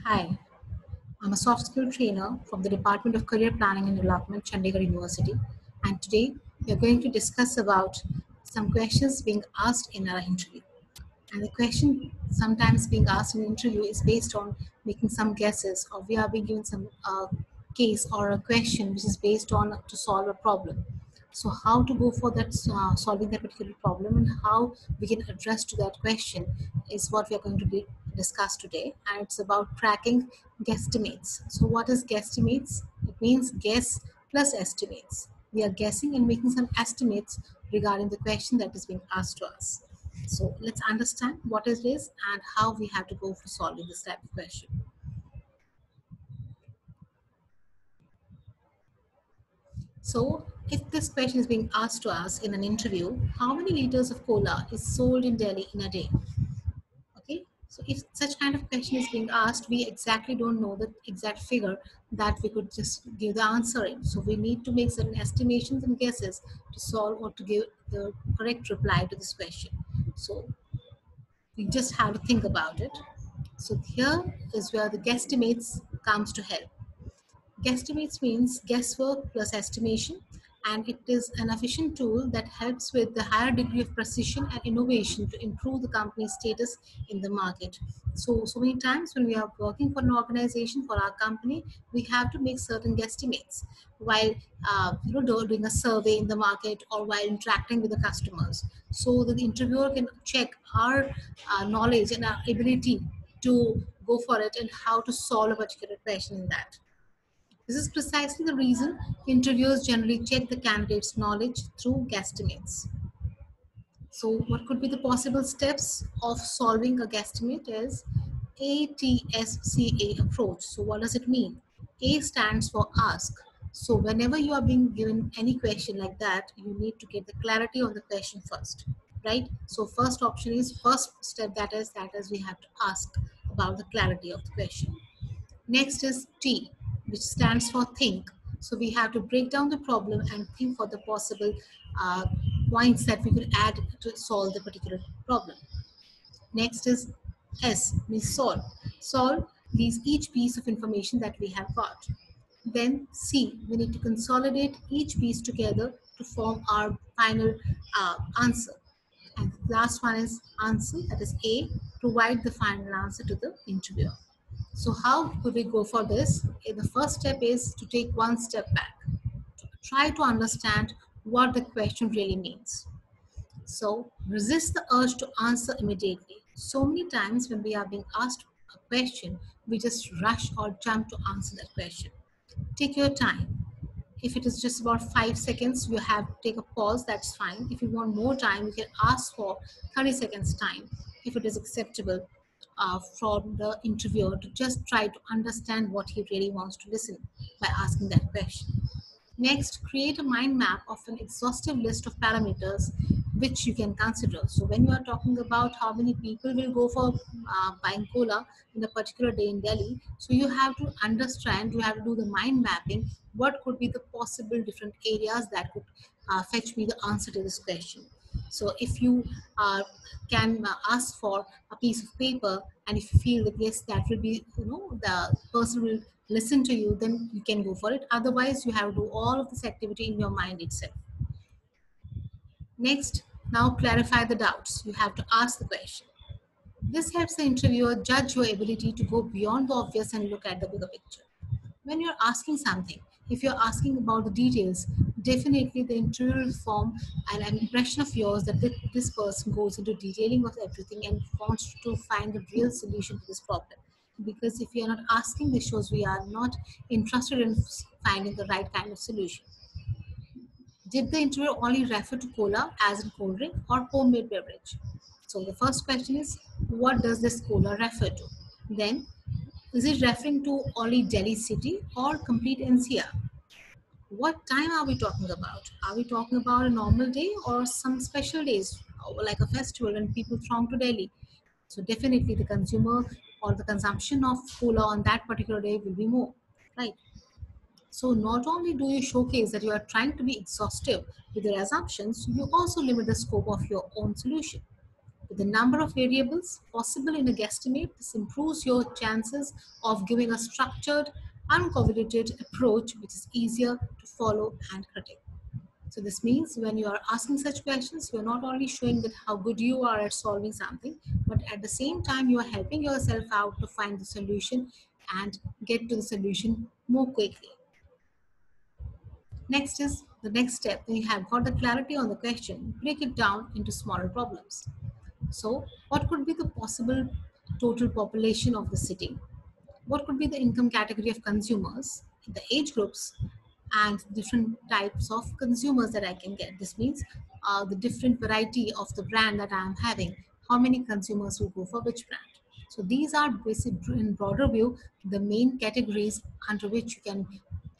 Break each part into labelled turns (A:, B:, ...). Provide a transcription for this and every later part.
A: Hi, I'm a soft skill trainer from the Department of Career Planning and Development, Chandigarh University, and today we are going to discuss about some questions being asked in our interview. And the question sometimes being asked in an interview is based on making some guesses, or we are being given some case or a question which is based on to solve a problem. So, how to go for that solving that particular problem and how we can address to that question is what we are going to discuss today. And it's about cracking guesstimates. So, what is guesstimates? It means guess plus estimates. We are guessing and making some estimates regarding the question that is being asked to us. So let's understand what it is and how we have to go for solving this type of question. So if this question is being asked to us in an interview, how many liters of cola is sold in Delhi in a day? Okay. So if such kind of question is being asked, we exactly don't know the exact figure that we could just give the answer in. So we need to make certain estimations and guesses to solve or to give the correct reply to this question. So we just have to think about it. So here is where the guesstimates comes to help. Guesstimates means guesswork plus estimation, and it is an efficient tool that helps with the higher degree of precision and innovation to improve the company's status in the market. So many times when we are working for an organization, for our company, we have to make certain guesstimates while doing a survey in the market or while interacting with the customers, so that the interviewer can check our knowledge and our ability to go for it and how to solve a particular question in that. This is precisely the reason interviewers generally check the candidate's knowledge through guesstimates. So, what could be the possible steps of solving a guesstimate is ATSCA approach. So, what does it mean? A stands for ask. So, whenever you are being given any question like that, you need to get the clarity on the question first, right? So, first option is first step, that is we have to ask about the clarity of the question. Next is T, which stands for think. So we have to break down the problem and think for the possible uh, points that we could add to solve the particular problem. Next is S, means solve. Solve means each piece of information that we have got. Then C, we need to consolidate each piece together to form our final answer. And the last one is answer, that is A, provide the final answer to the interviewer. So how could we go for this? The first step is to take one step back. Try to understand what the question really means. So resist the urge to answer immediately. So many times when we are being asked a question, we just rush or jump to answer that question. Take your time. If it is just about 5 seconds, you have to take a pause, that's fine. If you want more time, you can ask for 30 seconds time if it is acceptable from the interviewer to just try to understand what he really wants to listen by asking that question. Next, create a mind map of an exhaustive list of parameters which you can consider. So when you are talking about how many people will go for buying cola in a particular day in Delhi, so you have to understand, you have to do the mind mapping, what could be the possible different areas that could fetch me the answer to this question. So if you can ask for a piece of paper, and if you feel that yes, that will be, the person will listen to you, then you can go for it. Otherwise, you have to do all of this activity in your mind itself. Next, now clarify the doubts. You have to ask the question. This helps the interviewer judge your ability to go beyond the obvious and look at the bigger picture. When you're asking something, if you're asking about the details, definitely the interviewer will form an impression of yours that this person goes into detailing of everything and wants to find the real solution to this problem. Because if we are not asking, this shows we are not interested in finding the right kind of solution. Did the interviewer only refer to cola as in cold drink or homemade beverage? So the first question is, what does this cola refer to? Then, is it referring to only Delhi city or complete NCR? What time are we talking about? Are we talking about a normal day or some special days, like a festival when people throng to Delhi? So definitely the consumer or the consumption of cola on that particular day will be more, right? So not only do you showcase that you are trying to be exhaustive with your assumptions, you also limit the scope of your own solution. With the number of variables possible in a guesstimate, this improves your chances of giving a structured, uncorrelated approach which is easier to follow and predict. So this means when you are asking such questions, you're not only showing that how good you are at solving something, but at the same time you are helping yourself out to find the solution and get to the solution more quickly. Next is the next step. When you have got the clarity on the question, break it down into smaller problems. So what could be the possible total population of the city? What could be the income category of consumers, the age groups, and different types of consumers that I can get? This means the different variety of the brand that I am having. How many consumers will go for which brand? So these are basic in broader view the main categories under which you can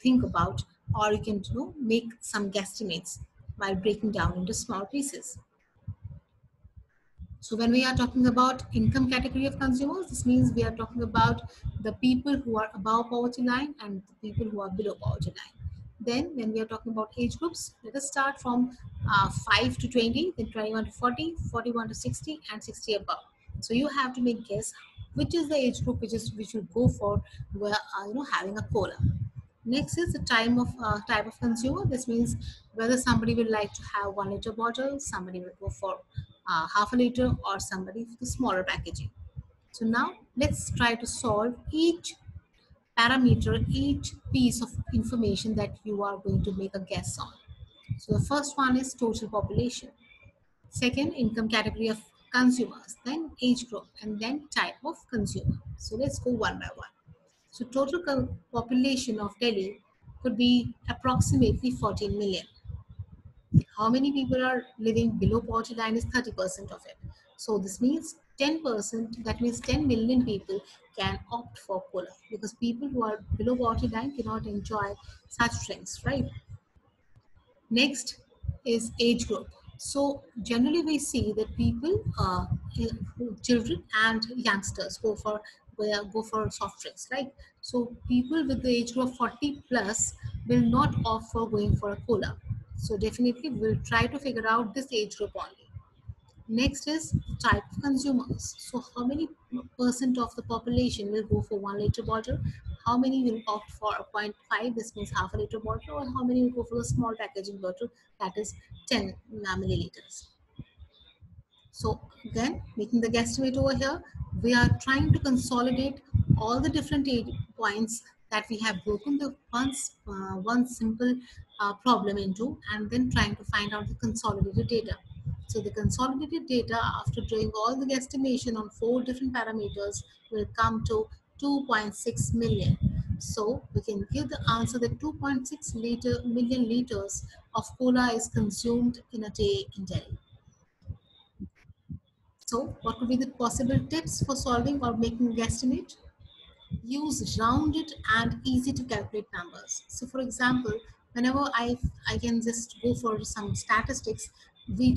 A: think about, or you can make some guesstimates while breaking down into small pieces. So when we are talking about income category of consumers, this means we are talking about the people who are above poverty line and the people who are below poverty line. Then when we are talking about age groups, let us start from 5 to 20, then 21 to 40, 41 to 60, and 60 above. So you have to make guess which is the age group which will go for where, having a cola. Next is the type of consumer. This means whether somebody will like to have 1 liter bottle, somebody will go for half a liter, or somebody for the smaller packaging. So now let's try to solve each parameter, each piece of information that you are going to make a guess on. So the first one is total population. Second, income category of consumers, then age group, and then type of consumer. So let's go one by one. So total population of Delhi could be approximately 14 million. How many people are living below poverty line is 30% of it. So this means 10%, that means 10 million people can opt for cola because people who are below poverty line cannot enjoy such drinks, right? Next is age group. So generally we see that people, children and youngsters go for soft drinks, right? So people with the age group of 40 plus will not opt for going for a cola. So definitely we'll try to figure out this age group only. Next is type of consumers. So how many percent of the population will go for 1 liter bottle? How many will opt for a point 0.5, this means half a liter bottle, or how many will go for a small packaging bottle that is 10 milliliters? So again, making the guesstimate over here, we are trying to consolidate all the different points that we have broken the one simple problem into, and then trying to find out the consolidated data. So the consolidated data after doing all the guesstimation on 4 different parameters will come to 2.6 million. So we can give the answer that 2.6 million liters of cola is consumed in a day in Delhi. So, what could be the possible tips for solving or making a guesstimate? Use rounded and easy to calculate numbers. So, for example, whenever I can just go for some statistics, we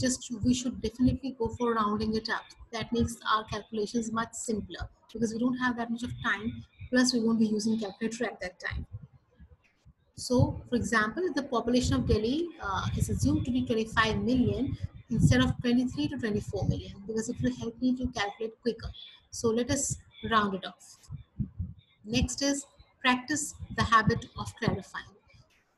A: should definitely go for rounding it up. That makes our calculations much simpler because we don't have that much of time. Plus, we won't be using calculator at that time. So, for example, the population of Delhi is assumed to be 25 million instead of 23 to 24 million because it will help me to calculate quicker. So, let us round it off. Next is practice the habit of clarifying.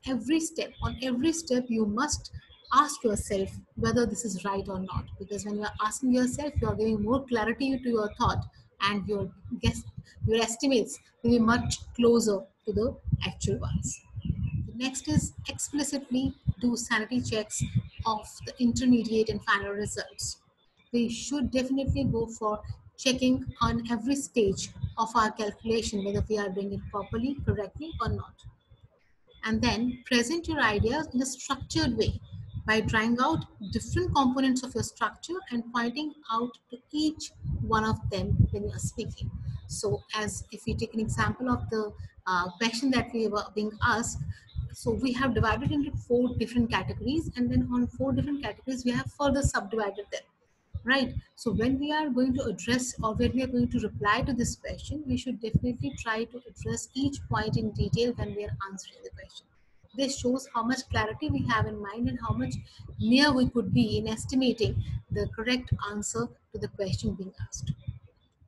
A: On every step, you must ask yourself whether this is right or not because when you are asking yourself, you are giving more clarity to your thought and guess, your estimates will be much closer to the actual ones. Next is explicitly do sanity checks of the intermediate and final results. We should definitely go for checking on every stage of our calculation whether we are doing it properly, correctly, or not. And then present your ideas in a structured way by trying out different components of your structure and pointing out to each one of them when you are speaking. So, as if we take an example of the question that we were being asked, so we have divided into 4 different categories, and then on 4 different categories, we have further subdivided them, right? So when we are going to address or when we are going to reply to this question, we should definitely try to address each point in detail when we are answering the question. This shows how much clarity we have in mind and how much near we could be in estimating the correct answer to the question being asked.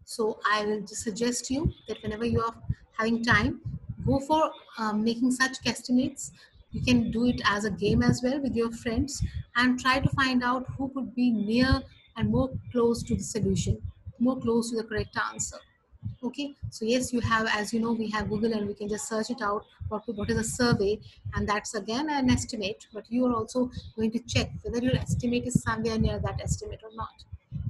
A: So I will just suggest you that whenever you are having time, go for making such guesstimates. You can do it as a game as well with your friends and try to find out who could be near and more close to the solution, more close to the correct answer. Okay, so yes, you have, as you know, we have Google and we can just search it out. What is a survey, and that's again an estimate. But you are also going to check whether your estimate is somewhere near that estimate or not.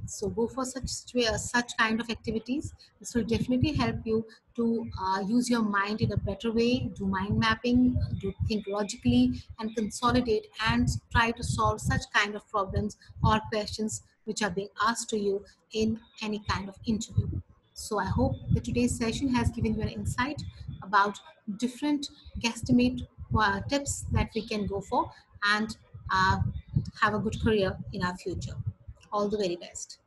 A: So go for such kind of activities. This will definitely help you to use your mind in a better way, do mind mapping, do think logically, and consolidate and try to solve such kind of problems or questions which are being asked to you in any kind of interview. So I hope that today's session has given you an insight about different guesstimate tips that we can go for and uh, have a good career in our future. All the very best.